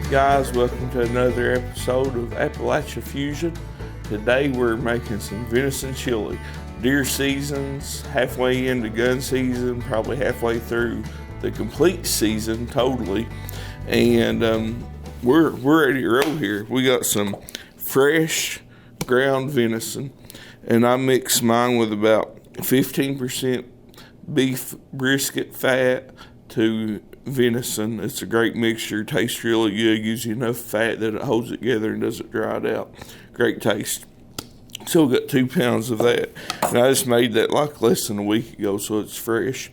Guys, welcome to another episode of Appalachia Fusion. Today we're making some venison chili. Deer season's halfway into gun season, probably halfway through the complete season totally, and we're ready to roll here. We got some fresh ground venison, and I mix mine with about 15% beef brisket fat to venison. It's a great mixture, tastes really good, gives you enough fat that it holds it together and doesn't dry it out. Great taste. So we got 2 pounds of that, and I just made that like less than a week ago, so it's fresh.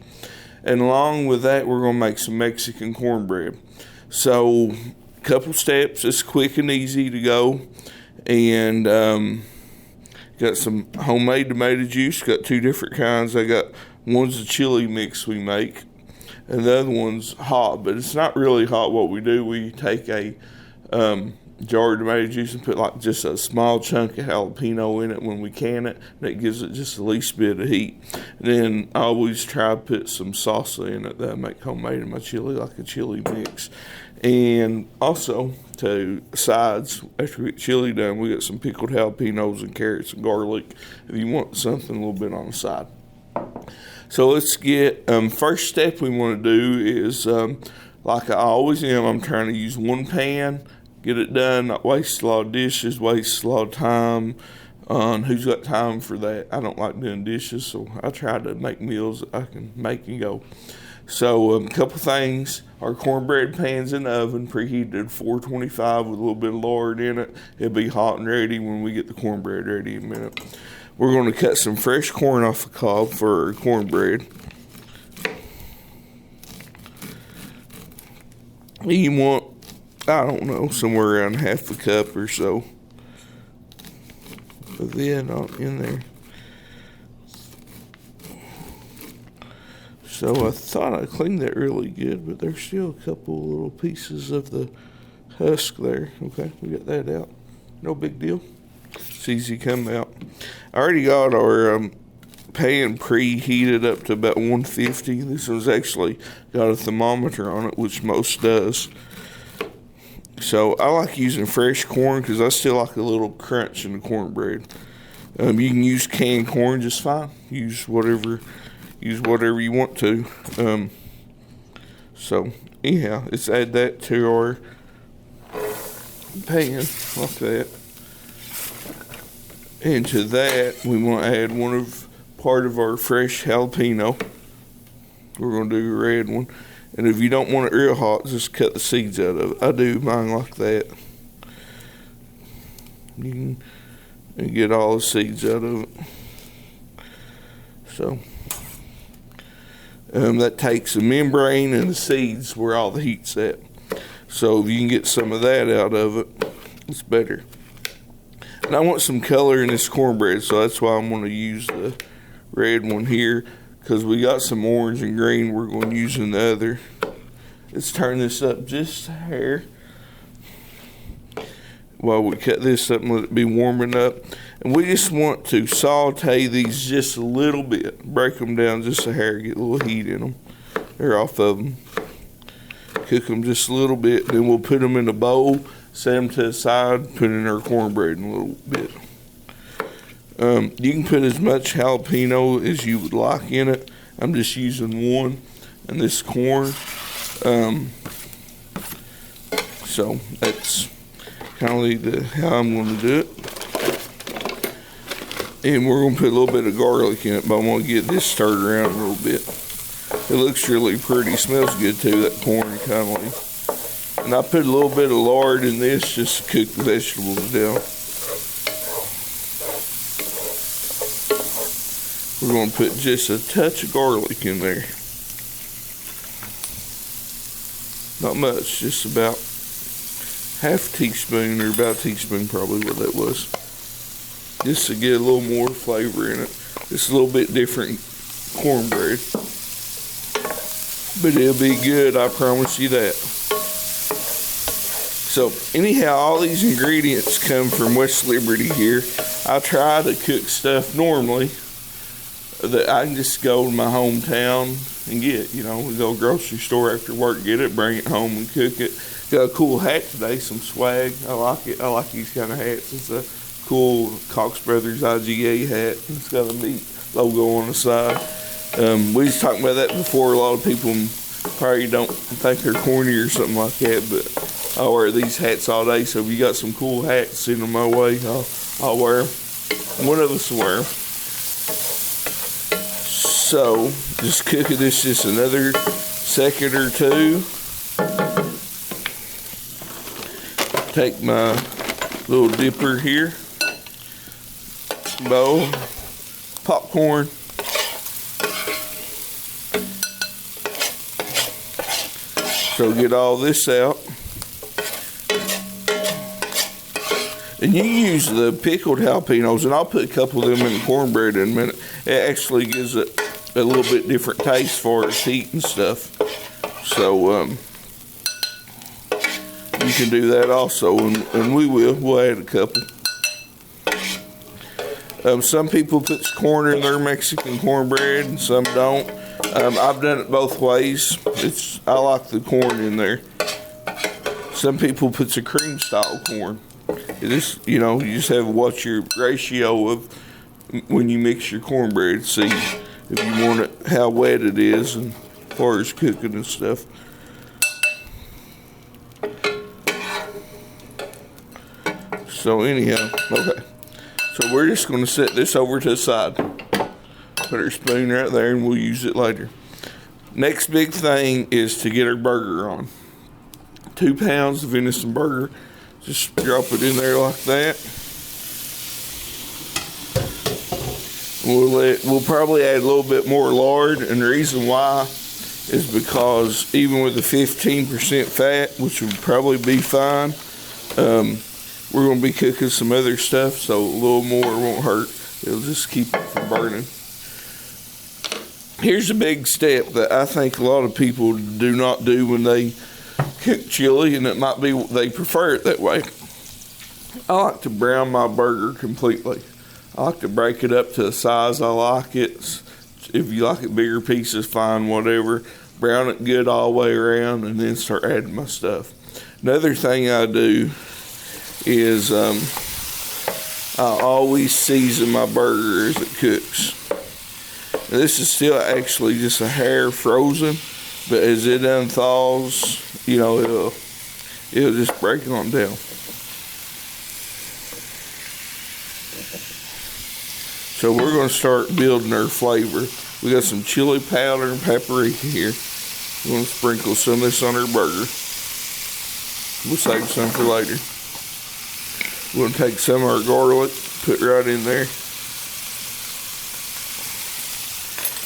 And along with that, we're going to make some Mexican cornbread. So a couple steps, it's quick and easy to go, and got some homemade tomato juice, got 2 different kinds. I got one's a chili mix we make, and the other one's hot, but it's not really hot. What we do, we take a jar of tomato juice and put like just a small chunk of jalapeno in it when we can it. That gives it just the least bit of heat. And then I always try to put some salsa in it that I make homemade in my chili, like a chili mix. And also to sides, after we get chili done, we got some pickled jalapenos and carrots and garlic if you want something a little bit on the side. So let's get, first step we want to do is, like I always am, I'm trying to use one pan, get it done, not waste a lot of dishes, waste a lot of time. Who's got time for that? I don't like doing dishes, so I try to make meals that I can make and go. So a couple things, our cornbread pan's in the oven, preheated at 425 with a little bit of lard in it. It'll be hot and ready when we get the cornbread ready in a minute. We're going to cut some fresh corn off the cob for our cornbread. You want, I don't know, somewhere around half a cup or so of that in there. So I thought I cleaned that really good, but there's still a couple little pieces of the husk there. Okay, we got that out. No big deal. It's easy to come out. I already got our pan preheated up to about 150. This one's actually got a thermometer on it, which most does. So I like using fresh corn because I still like a little crunch in the cornbread. You can use canned corn just fine. Use whatever you want to. So anyhow, let's add that to our pan like that. And to that, we want to add part of our fresh jalapeno. We're going to do a red one. And if you don't want it real hot, just cut the seeds out of it. I do mine like that. You can get all the seeds out of it. So that takes the membrane and the seeds where all the heat's at. So if you can get some of that out of it, it's better. And I want some color in this cornbread, so that's why I'm going to use the red one here, because we got some orange and green we're going to use in the other. Let's turn this up just a hair while we cut this up and let it be warming up. And we just want to saute these just a little bit, break them down just a hair, get a little heat in them, or off of them. Cook them just a little bit, then we'll put them in a bowl. Set them to the side, put in our cornbread in a little bit. You can put as much jalapeno as you would like in it. I'm just using one in this corn. So that's kind of how I'm going to do it. And we're going to put a little bit of garlic in it, but I want to get this stirred around a little bit. It looks really pretty. Smells good too, that corn kind of like. And I put a little bit of lard in this just to cook the vegetables down. We're going to put just a touch of garlic in there. Not much, just about half a teaspoon, or about a teaspoon probably what that was. Just to get a little more flavor in it. It's a little bit different cornbread. But it'll be good, I promise you that. So anyhow, all these ingredients come from West Liberty here. I try to cook stuff normally that I can just go to my hometown and get. We go grocery store after work, get it, bring it home and cook it. Got a cool hat today, some swag. I like it. I like these kind of hats. It's a cool Cox Brothers IGA hat. It's got a neat logo on the side. We was talking about that before. A lot of people probably don't think they're corny or something like that, but I wear these hats all day. So if you got some cool hats, send them my way. I'll wear them. One of us will wear them. So just cooking this just another second or two. Take my little dipper here, bowl, popcorn. So get all this out. And you use the pickled jalapenos, and I'll put a couple of them in the cornbread in a minute. It actually gives it a little bit different taste for its heat and stuff. So, you can do that also, and we'll add a couple. Some people put corn in their Mexican cornbread, and some don't. I've done it both ways. I like the corn in there. Some people put a cream style corn. It is, you just have to watch your ratio of when you mix your cornbread. See if you want it, how wet it is, and as far as cooking and stuff. So anyhow, okay. So we're just going to set this over to the side. Put our spoon right there, and we'll use it later. Next big thing is to get our burger on. 2 pounds of venison burger. Just drop it in there like that. We'll probably add a little bit more lard, and the reason why is because even with the 15% fat, which would probably be fine, we're going to be cooking some other stuff, so a little more won't hurt. It'll just keep it from burning. Here's a big step that I think a lot of people do not do when they cook chili, and it might be they prefer it that way. I like to brown my burger completely. I like to break it up to the size I like it. If you like it bigger pieces, fine, whatever. Brown it good all the way around, and then start adding my stuff. Another thing I do is I always season my burger as it cooks. Now, this is still actually just a hair frozen, but as it unthaws, it'll just break on down. So we're going to start building our flavor. We got some chili powder and paprika here. We're going to sprinkle some of this on our burger. We'll save some for later. We're going to take some of our garlic, put right in there.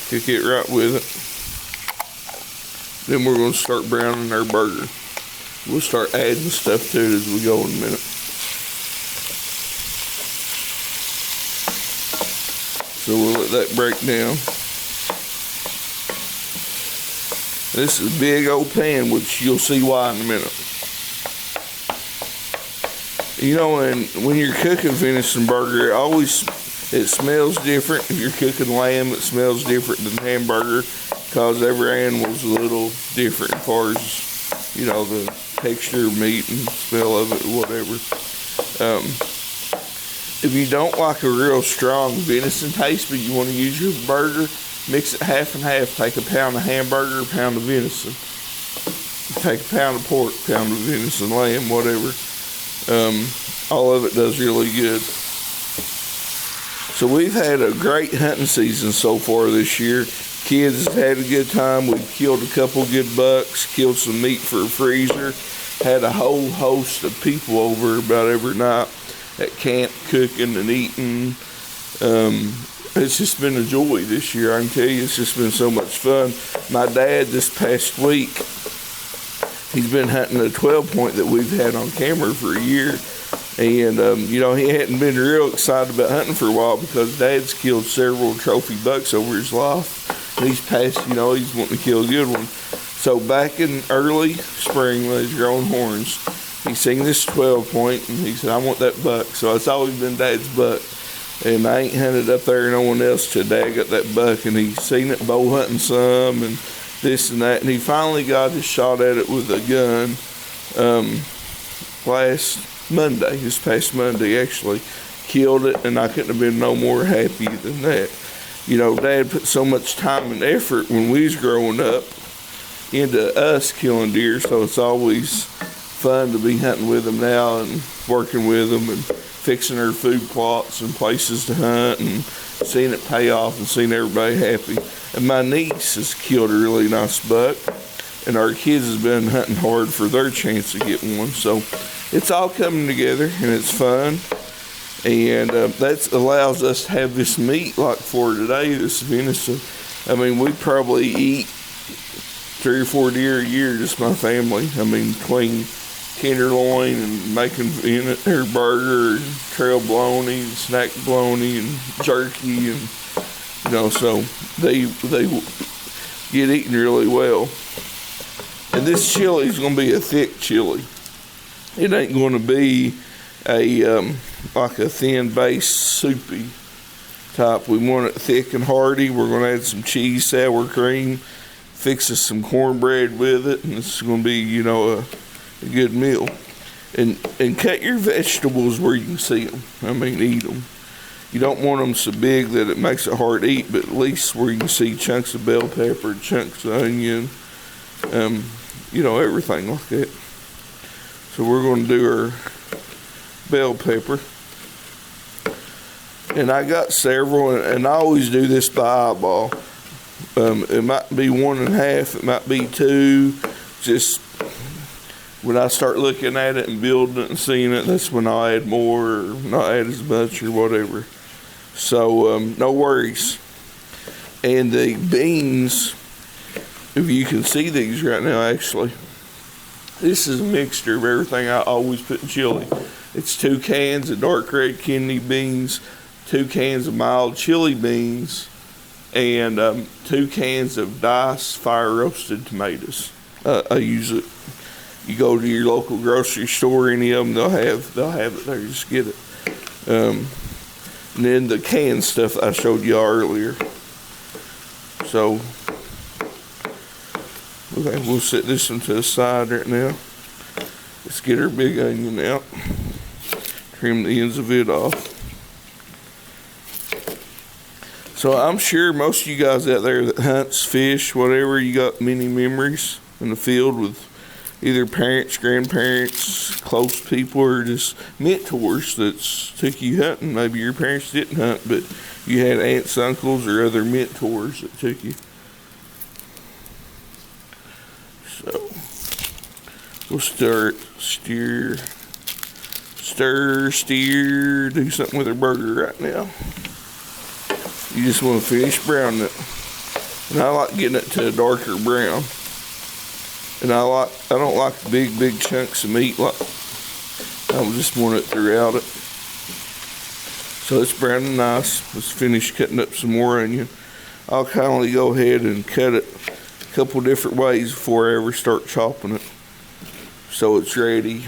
Cook it right with it. Then we're going to start browning our burger. We'll start adding stuff to it as we go in a minute. So we'll let that break down. This is a big old pan, which you'll see why in a minute. And when you're cooking venison burger, it smells different. If you're cooking lamb, it smells different than hamburger, because every animal's a little different as far as, the texture of meat and smell of it or whatever. If you don't like a real strong venison taste, but you want to use your burger, mix it half and half. Take a pound of hamburger, a pound of venison. Take a pound of pork, pound of venison, lamb, whatever. All of it does really good. So we've had a great hunting season so far this year. Kids have had a good time. We've killed a couple good bucks, killed some meat for a freezer, had a whole host of people over about every night at camp cooking and eating. It's just been a joy this year. I can tell you, it's just been so much fun. My dad this past week, he's been hunting a 12-point that we've had on camera for a year. And, he hadn't been real excited about hunting for a while because Dad's killed several trophy bucks over his life. And he's passed, he's wanting to kill a good one. So back in early spring when he's growing horns, he seen this 12-point and he said, I want that buck. So it's always been Dad's buck. And I ain't hunted up there, no one else till Dad got that buck, and he seen it bow hunting some and this and that, and he finally got his shot at it with a gun this past Monday actually. Killed it, and I couldn't have been no more happy than that. You know, Dad put so much time and effort when we was growing up into us killing deer, so it's always fun to be hunting with them now and working with them and fixing their food plots and places to hunt and seeing it pay off and seeing everybody happy. And my niece has killed a really nice buck, and our kids has been hunting hard for their chance to get one. So it's all coming together, and it's fun. And that allows us to have this meat like for today, this venison. I mean, we probably eat 3 or 4 deer a year, just my family. I mean, between tenderloin and making their burger, and trail bologna, and snack bologna, and jerky, and you know, so they get eaten really well. And this chili is going to be a thick chili. It ain't going to be like a thin base soupy type. We want it thick and hearty. We're going to add some cheese, sour cream, fix us some cornbread with it, and it's going to be, you know, a good meal. And cut your vegetables where you can see them. I mean, eat them. You don't want them so big that it makes it hard to eat, but at least where you can see chunks of bell pepper, chunks of onion, you know, everything like that. So we're going to do our bell pepper. And I got several, and I always do this by eyeball. It might be 1 1/2, it might be 2. Just when I start looking at it and building it and seeing it, that's when I'll add more or not add as much or whatever. So no worries. And the beans, if you can see these right now, actually, this is a mixture of everything I always put in chili. It's 2 cans of dark red kidney beans, 2 cans of mild chili beans, and 2 cans of diced fire roasted tomatoes. I use it. You go to your local grocery store, any of them, they'll have it there. Just get it. And then the canned stuff I showed y'all earlier. So okay, we'll set this one to the side right now. Let's get our big onion out. Trim the ends of it off. So I'm sure most of you guys out there that hunts, fish, whatever, you got many memories in the field with either parents, grandparents, close people, or just mentors that took you hunting. Maybe your parents didn't hunt, but you had aunts, uncles, or other mentors that took you. So we'll steer, do something with our burger right now. You just want to finish browning it. And I like getting it to a darker brown. And I don't like big chunks of meat. I just want it throughout it. So it's browning nice. Let's finish cutting up some more onion. I'll kindly go ahead and cut it a couple different ways before I ever start chopping it, so it's ready.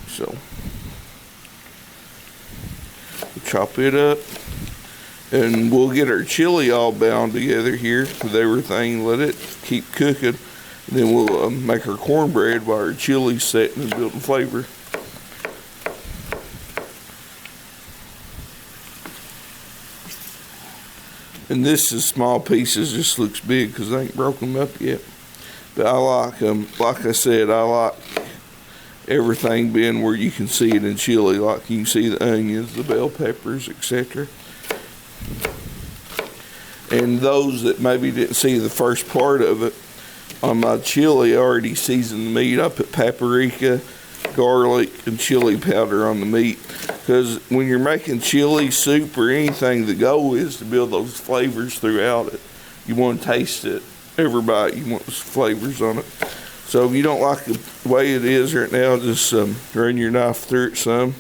So we'll chop it up, and we'll get our chili all bound together here with everything. Let it keep cooking, and then we'll make our cornbread while our chili's setting and building flavor. And this is small pieces, just looks big because I ain't broken them up yet. But I like them, like I said, I like everything being where you can see it in chili, like you can see the onions, the bell peppers, etc. And those that maybe didn't see the first part of it, on my chili I already seasoned the meat. I put paprika, garlic, and chili powder on the meat, because when you're making chili soup or anything, the goal is to build those flavors throughout it. You want to taste it, every bite, you want those flavors on it. So if you don't like the way it is right now, just run your knife through it some.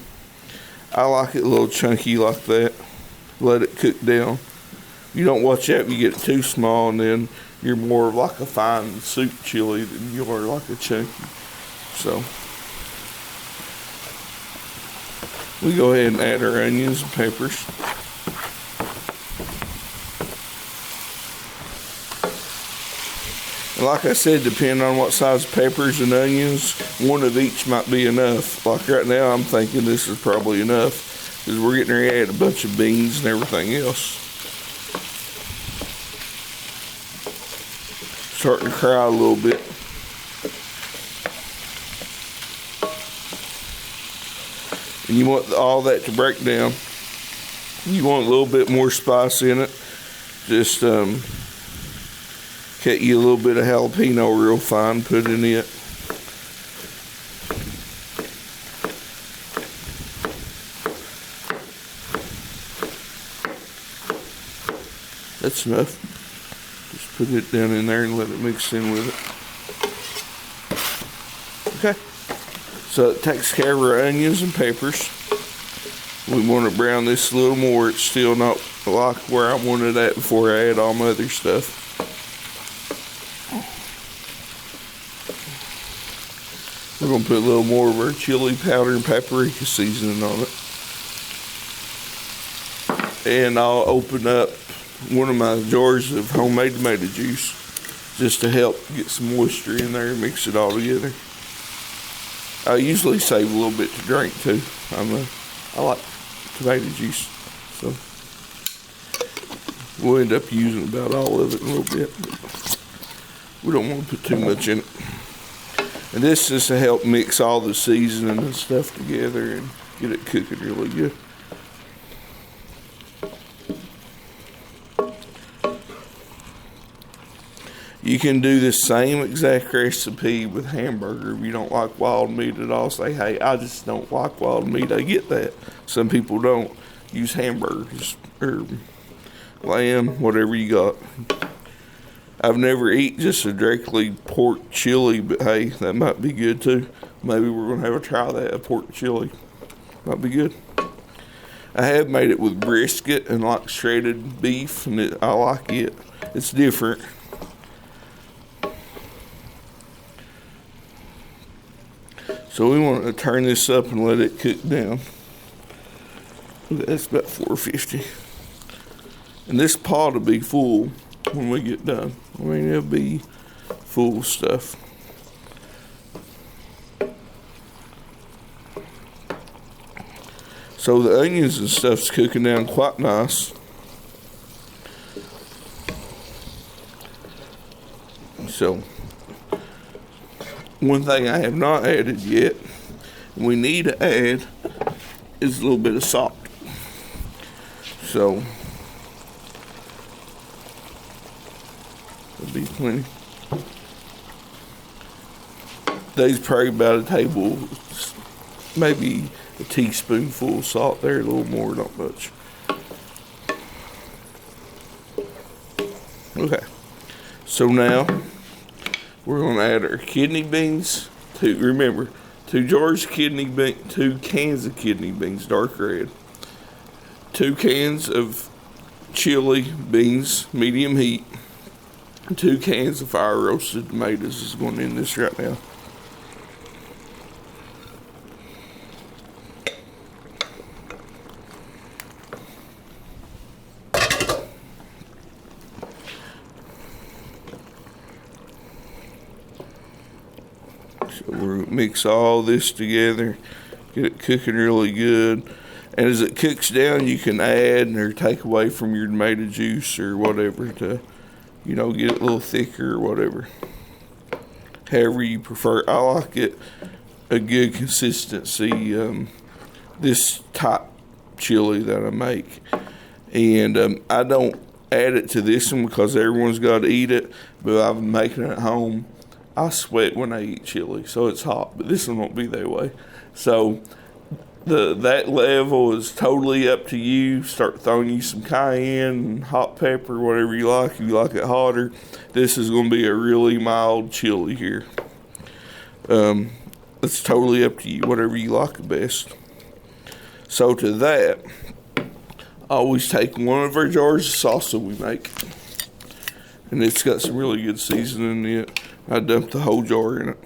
I like it a little chunky like that. Let it cook down. You don't watch out if you get it too small, and then you're more like a fine soup chili than you are like a chunky. So We go ahead and add our onions and peppers. And like I said, depending on what size peppers and onions, one of each might be enough. Like right now, I'm thinking this is probably enough because we're getting ready to add a bunch of beans and everything else. Starting to cry a little bit. And you want all that to break down. You want a little bit more spice in it. Just cut you a little bit of jalapeno real fine, put in it. That's enough. Just put it down in there and let it mix in with it. Okay. So it takes care of our onions and peppers. We want to brown this a little more. It's still not like where I wanted it at before I add all my other stuff. We're going to put a little more of our chili powder and paprika seasoning on it. And I'll open up one of my jars of homemade tomato juice just to help get some moisture in there and mix it all together. I usually save a little bit to drink too. I like tomato juice, so we'll end up using about all of it in a little bit. But we don't want to put too much in it. And this is to help mix all the seasoning and stuff together and get it cooking really good. You can do the same exact recipe with hamburger. If you don't like wild meat at all, say, hey, I just don't like wild meat. I get that. Some people don't use hamburgers or lamb, whatever you got. I've never eaten just a directly pork chili, but hey, that might be good too. Maybe we're going to have a try of that, a pork chili. Might be good. I have made it with brisket and like shredded beef, and I like it. It's different. So we want to turn this up and let it cook down. That's about 450. And this pot will be full when we get done. I mean, it'll be full of stuff. So the onions and stuff's cooking down quite nice. So one thing I have not added yet, and we need to add, is a little bit of salt. So that'll be plenty. There's probably about a table, maybe a teaspoonful of salt there, a little more, not much. Okay, so now we're going to add our kidney beans. Remember, 2 jars of kidney beans, 2 cans of kidney beans, dark red. 2 cans of chili beans, medium heat. 2 cans of fire roasted tomatoes is going in this right now. So we'll mix all this together, get it cooking really good. And as it cooks down, you can add or take away from your tomato juice or whatever to, you know, get it a little thicker or whatever. However you prefer. I like it a good consistency, this type chili that I make. And I don't add it to this one because everyone's got to eat it, but I've been making it at home. I sweat when I eat chili, so it's hot, but this one won't be that way. So that level is totally up to you. Start throwing you some cayenne, hot pepper, whatever you like. If you like it hotter, this is going to be a really mild chili here. It's totally up to you, whatever you like the best. So to that, I always take one of our jars of salsa we make, and it's got some really good seasoning in it. I dump the whole jar in it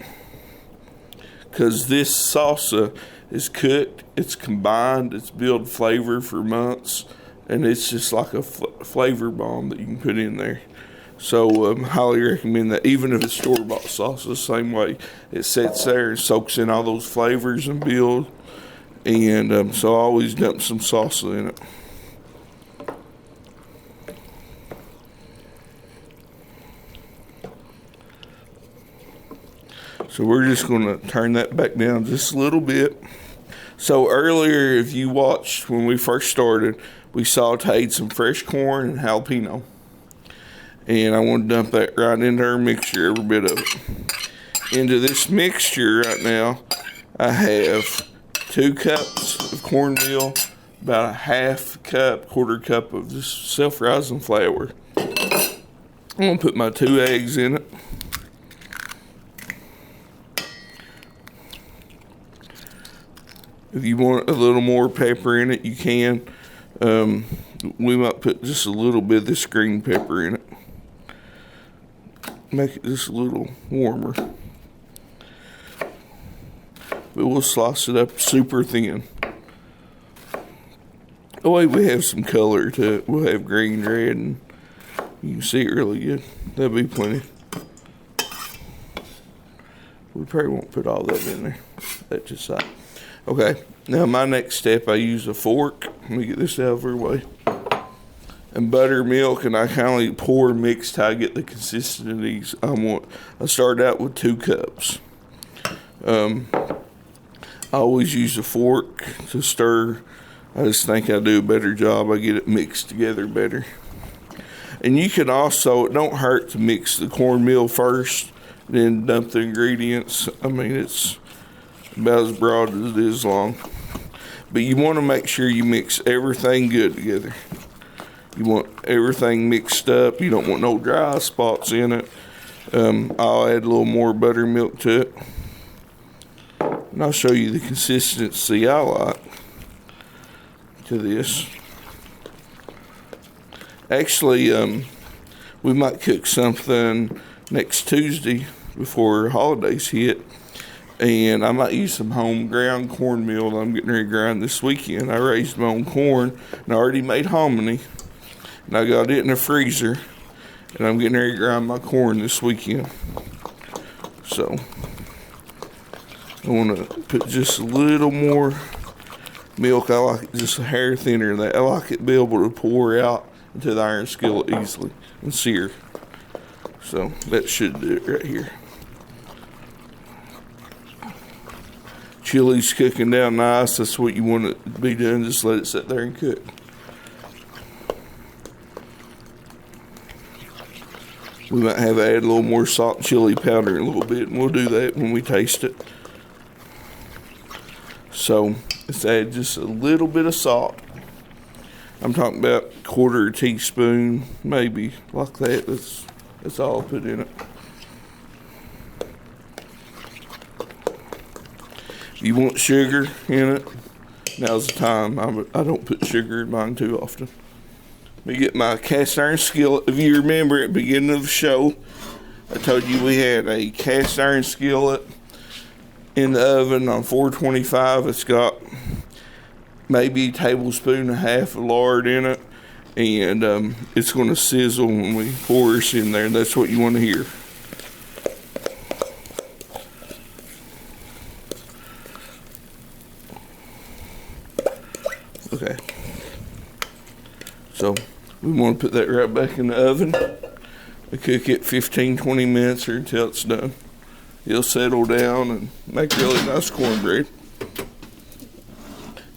because this salsa It's cooked, it's combined, it's built flavor for months, and it's just like a flavor bomb that you can put in there. So highly recommend that. Even if it's store-bought sauce, the same way. It sits there and soaks in all those flavors and builds. And so I always dump some salsa in it. So we're just going to turn that back down just a little bit. So earlier, if you watched when we first started, we sauteed some fresh corn and jalapeno. And I want to dump that right into our mixture, every bit of it. Into this mixture right now, I have 2 cups of cornmeal, about a half cup, quarter cup of this self-rising flour. I'm going to put my 2 eggs in it. If you want a little more pepper in it, you can. We might put just a little bit of this green pepper in it. Make it just a little warmer. But we'll slice it up super thin. Oh wait, we have some color to it. We'll have green, red, and you can see it really good. That'll be plenty. We probably won't put all that in there. That's just that. Okay, now my next step, I use a fork. Let me get this out of our way. And buttermilk, and I kind of pour mix till I get the consistencies I want. I start out with 2 cups. I always use a fork to stir. I just think I do a better job. I get it mixed together better. And you can also, it don't hurt to mix the cornmeal first, then dump the ingredients. I mean, it's about as broad as it is long. But you want to make sure you mix everything good together. You want everything mixed up. You don't want no dry spots in it. I'll add a little more buttermilk to it. And I'll show you the consistency I like to this. Actually, we might cook something next Tuesday before holidays hit. And I might use some home ground cornmeal that I'm getting ready to grind this weekend. I raised my own corn, and I already made hominy. And I got it in the freezer, and I'm getting ready to grind my corn this weekend. So I want to put just a little more milk. I like it just a hair thinner than that. I like it to be able to pour out into the iron skillet easily and sear. So that should do it right here. Chili's cooking down nice. That's what you want it to be doing. Just let it sit there and cook. We might have to add a little more salt and chili powder in a little bit, and we'll do that when we taste it. So let's add just a little bit of salt. I'm talking about a quarter teaspoon, maybe, like that. That's all I'll put in it. If you want sugar in it, now's the time. I don't put sugar in mine too often. Let me get my cast iron skillet. If you remember at the beginning of the show, I told you we had a cast iron skillet in the oven on 425. It's got maybe a tablespoon and a half of lard in it, and it's going to sizzle when we pour this in there. That's what you want to hear. Okay. So we want to put that right back in the oven and cook it 15-20 minutes or until it's done. It'll settle down and make really nice cornbread.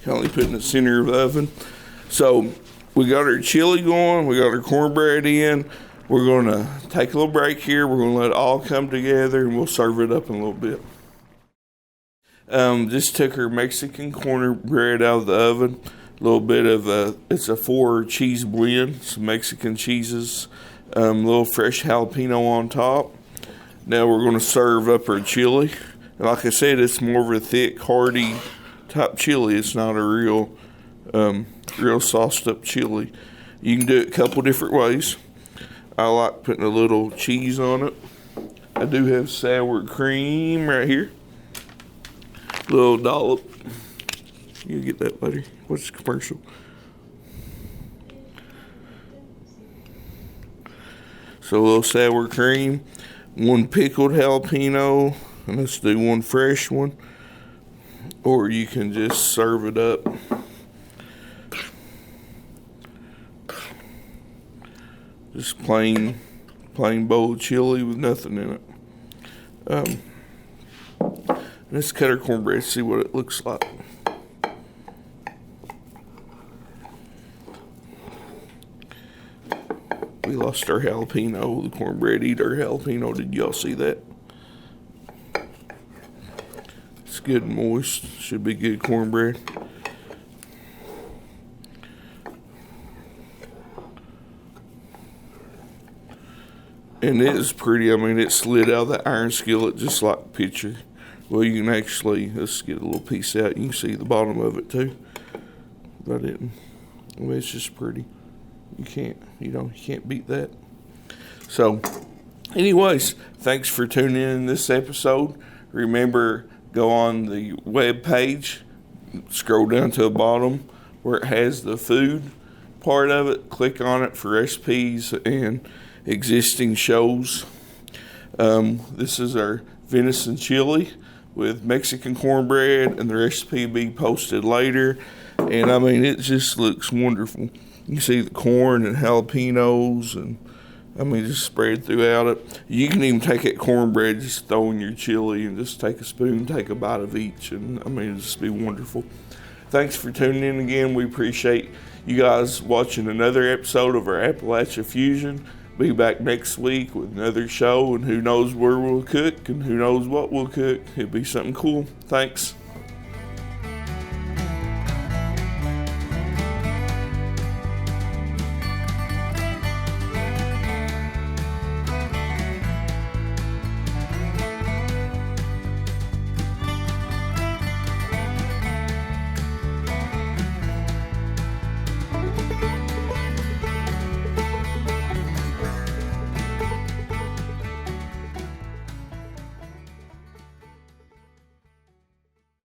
Only put in the center of the oven. So we got our chili going. We got our cornbread in. We're going to take a little break here. We're going to let it all come together, and we'll serve it up in a little bit. Just took our Mexican cornbread out of the oven. A little bit of it's a 4 cheese blend, some Mexican cheeses, a little fresh jalapeno on top. Now we're going to serve up our chili. And like I said, it's more of a thick, hearty type chili. It's not a real sauced up chili. You can do it a couple different ways. I like putting a little cheese on it. I do have sour cream right here. Little dollop. You get that later. What's the commercial? So a little sour cream, 1 pickled jalapeno, and let's do 1 fresh one. Or you can just serve it up. Just plain bowl of chili with nothing in it. Let's cut our cornbread, see what it looks like. We lost our jalapeno. The cornbread eat our jalapeno. Did y'all see that? It's good and moist. Should be good cornbread. And it is pretty. I mean, it slid out of the iron skillet just like the picture. Well, you can actually, let's get a little piece out. You can see the bottom of it too. But I mean, it's just pretty. You can't beat that. So, anyways, thanks for tuning in this episode. Remember, go on the web page, scroll down to the bottom where it has the food part of it. Click on it for recipes and existing shows. This is our venison chili with Mexican cornbread, and the recipe will be posted later. And I mean, it just looks wonderful. You see the corn and jalapenos, and I mean, just spread throughout it. You can even take that cornbread, just throw in your chili, and just take a spoon, take a bite of each, and I mean, it'll just be wonderful. Thanks for tuning in again. We appreciate you guys watching another episode of our Appalachia Fusion. Be back next week with another show, and who knows where we'll cook, and who knows what we'll cook. It'll be something cool. Thanks.